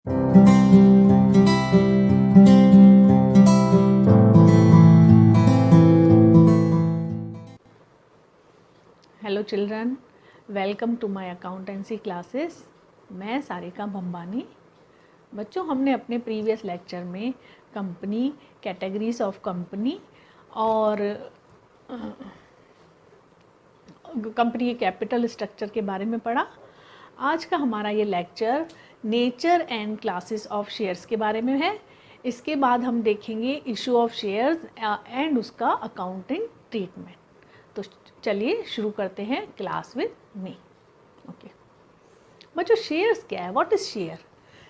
Hello children, welcome to my accountancy classes. मैं सारिका भंबानी। बच्चों, हमने अपने प्रीवियस लेक्चर में कंपनी, कैटेगरीज ऑफ कंपनी और कंपनी के कैपिटल स्ट्रक्चर के बारे में पढ़ा। आज का हमारा ये lecture nature and classes of shares के बारे में है। इसके बाद हम देखेंगे इशू ऑफ शेयर्स एंड उसका अकाउंटिंग ट्रीटमेंट। तो चलिए शुरू करते हैं क्लास विद मी। ओके बच्चों, शेयर्स क्या है? What is share?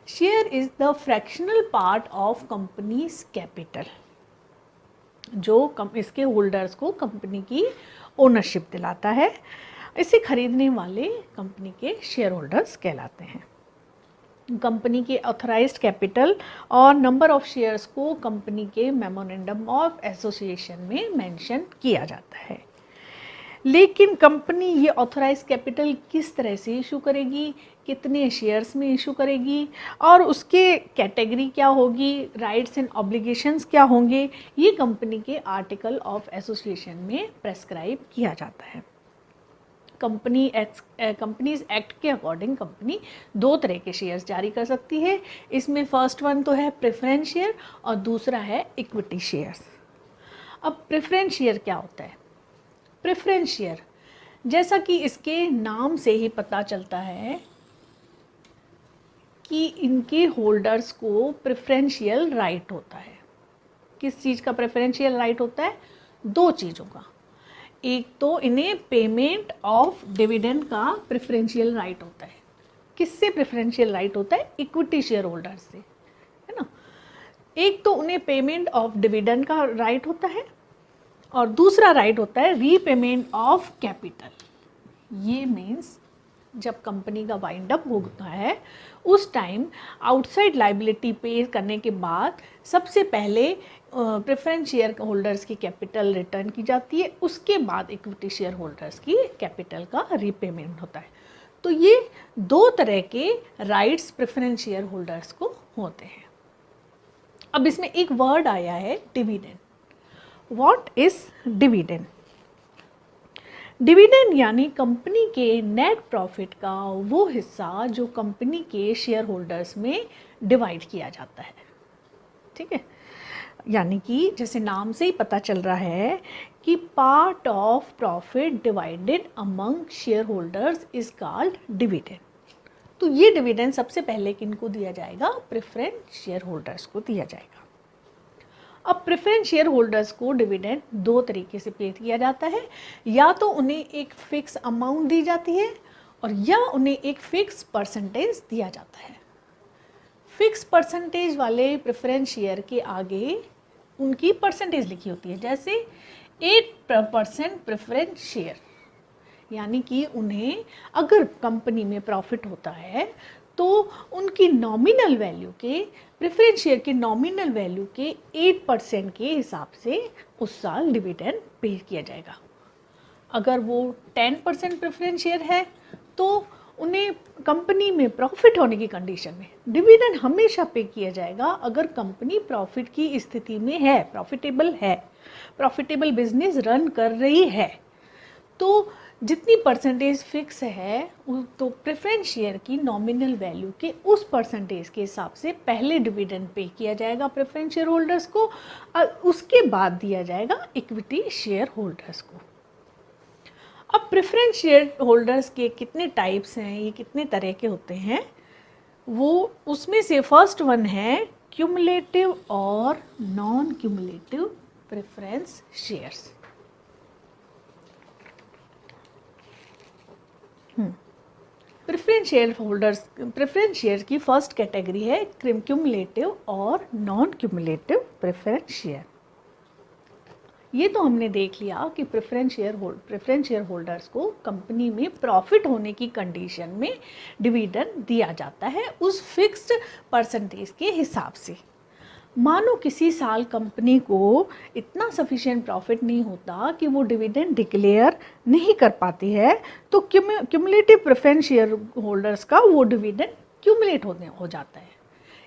Share is the fractional part of companies capital, जो इसके होल्डर्स को कंपनी की ओनरशिप दिलाता है। इसे खरीदने वाले कंपनी के शेयर होल्डर्स कहलाते हैं। कंपनी के ऑथराइज्ड कैपिटल और नंबर ऑफ शेयर्स को कंपनी के मेमोरेंडम ऑफ एसोसिएशन में मेंशन किया जाता है। लेकिन कंपनी ये ऑथराइज कैपिटल किस तरह से इशू करेगी, कितने शेयर्स में इशू करेगी और उसके कैटेगरी क्या होगी, राइट्स एंड ऑब्लिगेशंस क्या होंगे, ये कंपनी के आर्टिकल ऑफ एसोसिएशन में प्रेस्क्राइब किया जाता है। कंपनीज एक्ट के अकॉर्डिंग कंपनी दो तरह के शेयर्स जारी कर सकती है। इसमें फर्स्ट वन तो है प्रेफरेंस शेयर और दूसरा है इक्विटी शेयर्स। अब प्रेफरेंस शेयर क्या होता है? प्रेफरेंस शेयर, जैसा कि इसके नाम से ही पता चलता है कि इनके होल्डर्स को प्रेफरेंशियल राइट होता है। किस चीज़ का प्रेफरेंशियल राइट होता है? दो चीज़ों का। एक तो इन्हें पेमेंट ऑफ डिविडेंड का प्रेफरेंशियल राइट होता है। किससे प्रेफरेंशियल राइट होता है? इक्विटी शेयर होल्डर से, है ना। एक तो उन्हें पेमेंट ऑफ डिविडेंड का राइट होता है और दूसरा राइट होता है रीपेमेंट ऑफ कैपिटल। ये मीन्स जब कंपनी का वाइंड अप होता है उस टाइम आउटसाइड लाइबिलिटी पे करने के बाद सबसे पहले प्रेफरेंस शेयर होल्डर्स की कैपिटल रिटर्न की जाती है, उसके बाद इक्विटी शेयर होल्डर्स की कैपिटल का रीपेमेंट होता है। तो ये दो तरह के राइट्स प्रेफरेंस शेयर होल्डर्स को होते हैं। अब इसमें एक वर्ड आया है dividend. What is dividend? Dividend यानी कंपनी के नेट प्रॉफिट का वो हिस्सा जो कंपनी के शेयर होल्डर्स में डिवाइड किया जाता है। ठीक है, यानी कि जैसे नाम से ही पता चल रहा है कि part of profit divided among share holders is called dividend. तो ये डिविडेंड सबसे पहले किनको दिया जाएगा? प्रेफरेंस शेयर होल्डर्स को दिया जाएगा। अब प्रेफरेंस शेयर होल्डर्स को डिविडेंड दो तरीके से पे किया जाता है। या तो उन्हें एक फिक्स अमाउंट दी जाती है और या उन्हें एक फिक्स परसेंटेज दिया जाता है। फिक्स परसेंटेज वाले प्रेफरेंस शेयर के आगे उनकी परसेंटेज लिखी होती है, जैसे 8% प्रेफरेंस शेयर, यानी कि उन्हें अगर कंपनी में प्रॉफिट होता है तो उनकी नॉमिनल वैल्यू के, प्रेफरेंस शेयर के नॉमिनल वैल्यू के 8% के हिसाब से उस साल डिविडेंड पे किया जाएगा। अगर वो 10% प्रेफरेंस शेयर है तो उन्हें कंपनी में प्रॉफिट होने की कंडीशन में डिविडेंड हमेशा पे किया जाएगा। अगर कंपनी प्रॉफिट की स्थिति में है, प्रॉफिटेबल बिजनेस रन कर रही है, तो जितनी परसेंटेज फिक्स है तो प्रेफरेंस शेयर की नॉमिनल वैल्यू के उस परसेंटेज के हिसाब से पहले डिविडेंड पे किया जाएगा प्रेफरेंस शेयर होल्डर्स को और उसके बाद दिया जाएगा इक्विटी शेयर होल्डर्स को। अब प्रेफरेंस शेयर होल्डर्स के कितने टाइप्स हैं, ये कितने तरह के होते हैं, वो उसमें से फर्स्ट वन है क्यूमुलेटिव और non cumulative preference shares. Preference share की फर्स्ट कैटेगरी है क्यूमुलेटिव और नॉन क्यूमुलेटिव प्रेफरेंस शेयर। ये तो हमने देख लिया कि प्रेफरेंस शेयर होल्डर्स को कंपनी में प्रॉफिट होने की कंडीशन में डिविडेंड दिया जाता है उस फिक्स्ड परसेंटेज के हिसाब से। मानो किसी साल कंपनी को इतना सफिशिएंट प्रॉफिट नहीं होता कि वो डिविडेंड डिक्लेयर नहीं कर पाती है, तो क्यूमुलेटिव प्रेफरेंस शेयर होल्डर्स का वो डिविडेंड क्यूमुलेट हो जाता है।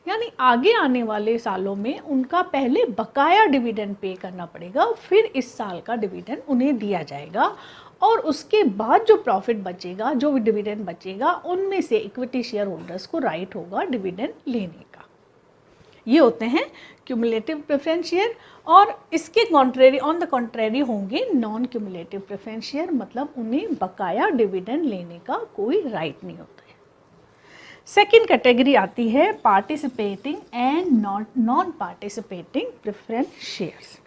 यानी आगे आने वाले सालों में उनका पहले बकाया डिविडेंड पे करना पड़ेगा, फिर इस साल का डिविडेंड उन्हें दिया जाएगा और उसके बाद जो प्रॉफिट बचेगा, जो भी डिविडेंड बचेगा, उनमें से इक्विटी शेयर होल्डर्स को राइट होगा डिविडेंड लेने का। ये होते हैं क्यूमुलेटिव प्रेफरेंस शेयर। और इसके कॉन्ट्रेरी, ऑन द कॉन्ट्रेरी होंगे नॉन क्यूमुलेटिव प्रेफरेंस शेयर, मतलब उन्हें बकाया डिविडेंड लेने का कोई राइट नहीं होता है। सेकेंड कैटेगरी आती है participating and non participating preference shares.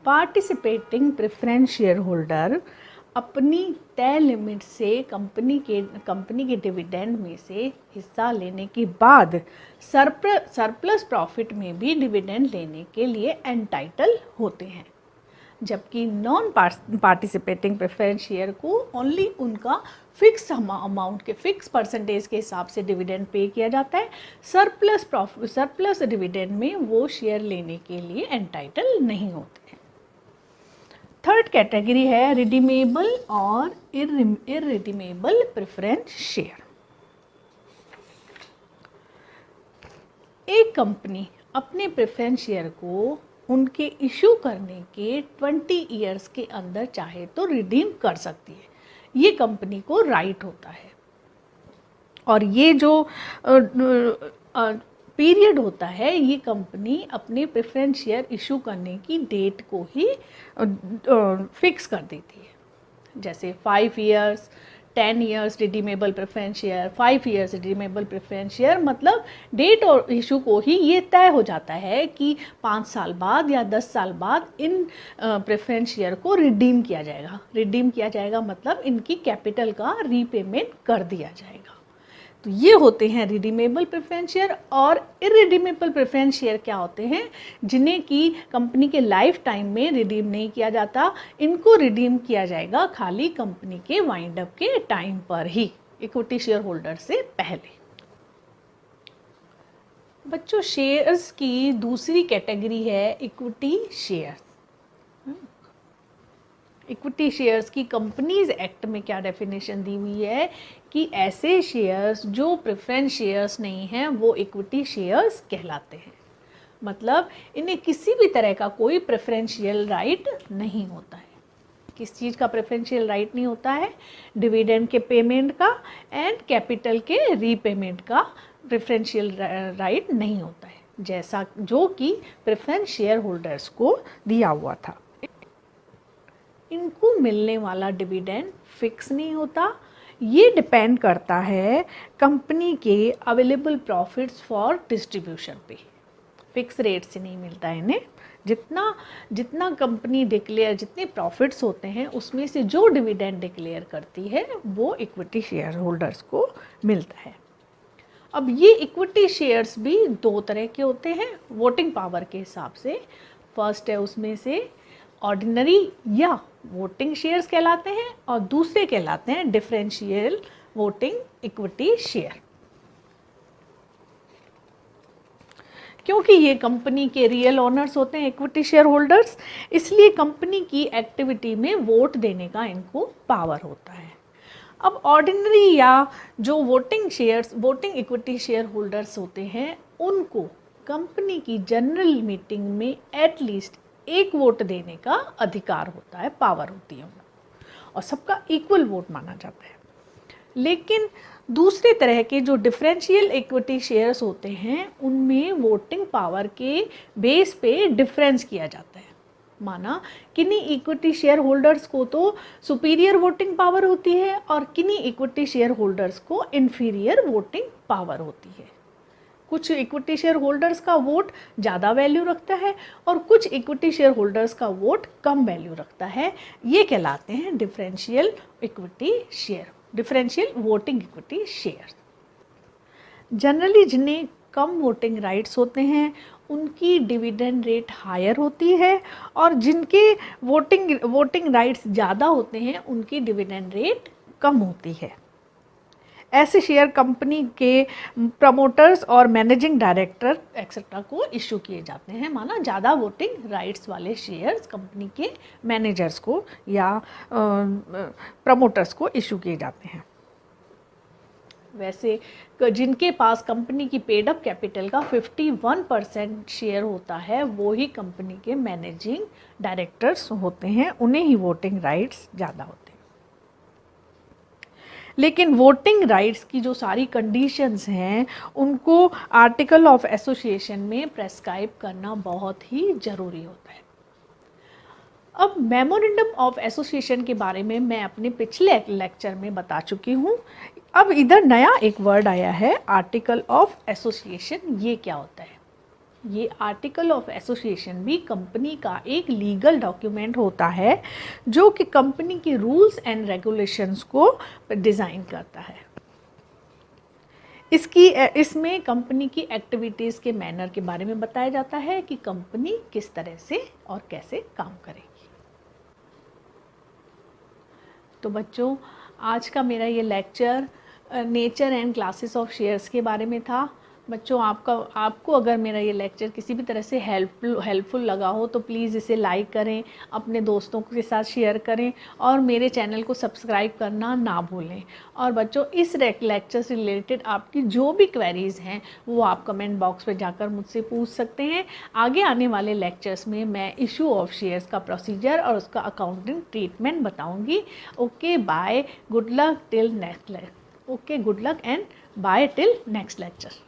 Participating preference share holder अपनी तय लिमिट से कंपनी के डिविडेंड में से हिस्सा लेने के बाद सरप्लस प्रॉफिट में भी डिविडेंड लेने के लिए एंटाइटल होते हैं, जबकि नॉन पार्टिसिपेटिंग प्रेफरेंस शेयर को ओनली उनका फिक्स अमाउंट के फिक्स परसेंटेज के हिसाब से डिविडेंड पे किया जाता है। सरप्लस डिविडेंड में वो शेयर लेने के लिए एंटाइटल नहीं होते हैं। थर्ड कैटेगरी है रिडीमेबल और इररिडीमेबल प्रेफरेंस शेयर। एक कंपनी अपने प्रेफरेंस शेयर को उनके इशू करने के 20 ईयर्स के अंदर चाहे तो रिडीम कर सकती है, ये कंपनी को राइट होता है। और ये जो पीरियड होता है, ये कंपनी अपने प्रेफरेंस शेयर इशू करने की डेट को ही फिक्स कर देती है। जैसे 5 years, 10 years redeemable preference share, 5 years redeemable preference share, मतलब डेट और इशू को ही ये तय हो जाता है कि 5 साल बाद या 10 साल बाद इन प्रेफरेंस शेयर को रिडीम किया जाएगा। रिडीम किया जाएगा मतलब इनकी कैपिटल का रीपेमेंट कर दिया जाएगा। तो ये होते हैं रिडीमेबल प्रेफरेंस शेयर। और इररिडीमेबल प्रेफरेंस शेयर क्या होते हैं? जिन्हें कि कंपनी के लाइफ टाइम में रिडीम नहीं किया जाता, इनको रिडीम किया जाएगा खाली कंपनी के वाइंड अप के टाइम पर ही, इक्विटी शेयर होल्डर से पहले। बच्चों, शेयर्स की दूसरी कैटेगरी है इक्विटी शेयर। इक्विटी शेयर्स की कंपनीज एक्ट में क्या डेफिनेशन दी हुई है कि ऐसे शेयर्स जो प्रेफरेंस शेयर्स नहीं हैं वो इक्विटी शेयर्स कहलाते हैं। मतलब इन्हें किसी भी तरह का कोई प्रेफरेंशियल राइट नहीं होता है। किस चीज़ का प्रेफरेंशियल राइट नहीं होता है? डिविडेंड के पेमेंट का एंड कैपिटल के रीपेमेंट का प्रेफरेंशियल राइट नहीं होता है, जैसा जो कि प्रेफरेंस शेयर होल्डर्स को दिया हुआ था। इनको मिलने वाला डिविडेंड फिक्स नहीं होता, ये डिपेंड करता है कंपनी के अवेलेबल प्रॉफिट्स फॉर डिस्ट्रीब्यूशन पे। फिक्स रेट से नहीं मिलता है इन्हें। जितना कंपनी डिक्लेयर, जितने प्रॉफिट्स होते हैं उसमें से जो डिविडेंड डिक्लेयर करती है वो इक्विटी शेयर होल्डर्स को मिलता है। अब ये इक्विटी शेयर्स भी 2 तरह के होते हैं वोटिंग पावर के हिसाब से। फर्स्ट है उसमें से ऑर्डिनरी या वोटिंग शेयर्स कहलाते हैं और दूसरे कहलाते हैं डिफरेंशियल वोटिंग इक्विटी शेयर। क्योंकि ये कंपनी के रियल ओनर्स होते हैं इक्विटी शेयर होल्डर्स, इसलिए कंपनी की एक्टिविटी में वोट देने का इनको पावर होता है। अब ऑर्डिनरी या जो वोटिंग इक्विटी शेयर होल्डर्स होते हैं, उनको कंपनी की जनरल मीटिंग में एटलीस्ट 1 वोट देने का अधिकार होता है, पावर होती है और सबका इक्वल वोट माना जाता है। लेकिन दूसरे तरह के जो डिफरेंशियल इक्विटी शेयर्स होते हैं उनमें वोटिंग पावर के बेस पे डिफरेंस किया जाता है। माना किन्हीं इक्विटी शेयर होल्डर्स को तो सुपीरियर वोटिंग पावर होती है और किन्हीं इक्विटी शेयर होल्डर्स को इन्फीरियर वोटिंग पावर होती है। कुछ इक्विटी शेयर होल्डर्स का वोट ज़्यादा वैल्यू रखता है और कुछ इक्विटी शेयर होल्डर्स का वोट कम वैल्यू रखता है। ये कहलाते हैं differential voting equity share. Generally जिन्हें कम वोटिंग राइट्स होते हैं उनकी डिविडेंड रेट हायर होती है और जिनके वोटिंग राइट्स ज़्यादा होते हैं उनकी डिविडेंड रेट कम होती है। ऐसे शेयर कंपनी के प्रमोटर्स और मैनेजिंग डायरेक्टर एक्सेट्रा को इशू किए जाते हैं। माना ज़्यादा वोटिंग राइट्स वाले शेयर्स कंपनी के मैनेजर्स को या प्रमोटर्स को इशू किए जाते हैं। वैसे जिनके पास कंपनी की पेड अप कैपिटल का 51% शेयर होता है वो ही कंपनी के मैनेजिंग डायरेक्टर्स होते हैं, उन्हें ही वोटिंग राइट्स ज़्यादा होते हैं। लेकिन वोटिंग राइट्स की जो सारी कंडीशंस हैं उनको आर्टिकल ऑफ एसोसिएशन में प्रेस्क्राइब करना बहुत ही ज़रूरी होता है। अब मेमोरेंडम ऑफ एसोसिएशन के बारे में मैं अपने पिछले लेक्चर में बता चुकी हूँ। अब इधर नया एक वर्ड आया है, आर्टिकल ऑफ एसोसिएशन। ये क्या होता है? ये आर्टिकल ऑफ एसोसिएशन भी कंपनी का एक लीगल डॉक्यूमेंट होता है जो कि कंपनी के रूल्स एंड रेगुलेशंस को डिज़ाइन करता है। इसमें कंपनी की एक्टिविटीज़ के मैनर के बारे में बताया जाता है कि कंपनी किस तरह से और कैसे काम करेगी। तो बच्चों, आज का मेरा ये lecture nature and classes of shares के बारे में था। बच्चों, आपको अगर मेरा ये लेक्चर किसी भी तरह से हेल्पफुल लगा हो तो प्लीज़ इसे लाइक करें, अपने दोस्तों के साथ शेयर करें और मेरे चैनल को सब्सक्राइब करना ना भूलें। और बच्चों, इस लेक्चर से रिलेटेड आपकी जो भी क्वेरीज़ हैं वो आप कमेंट बॉक्स में जाकर मुझसे पूछ सकते हैं। आगे आने वाले लेक्चर्स में मैं इशू ऑफ शेयर्स का प्रोसीजर और उसका अकाउंटिंग ट्रीटमेंट बताऊँगी। Okay, bye, good luck till next okay, good luck and bye till next lecture.